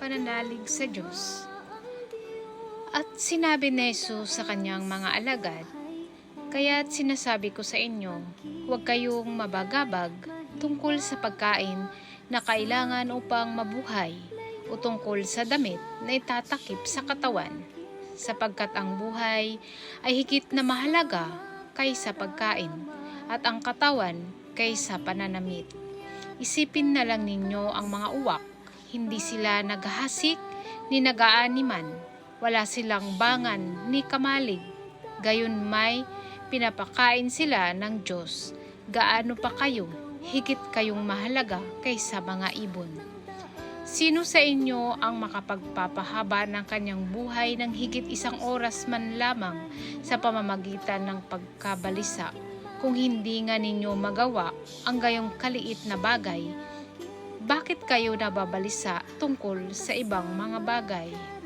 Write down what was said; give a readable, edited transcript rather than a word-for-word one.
pananalig sa Diyos. At sinabi ni Jesus sa kanyang mga alagad, "Kaya't sinasabi ko sa inyo, huwag kayong mabagabag tungkol sa pagkain na kailangan upang mabuhay o tungkol sa damit na itatakip sa katawan, sapagkat ang buhay ay higit na mahalaga kaysa pagkain at ang katawan kaysa pananamit. Isipin na lang ninyo ang mga uwak, hindi sila naghahasik ni nag-aaniman, wala silang bangan ni kamalig, gayon may pinapakain sila ng Diyos. Gaano pa kayo, higit kayong mahalaga kaysa mga ibon. Sino sa inyo ang makapagpapahaba ng kanyang buhay ng higit 1 oras man lamang sa pamamagitan ng pagkabalisa? Kung hindi nga ninyo magawa ang gayong kaliit na bagay, bakit kayo nababalisa tungkol sa ibang mga bagay?"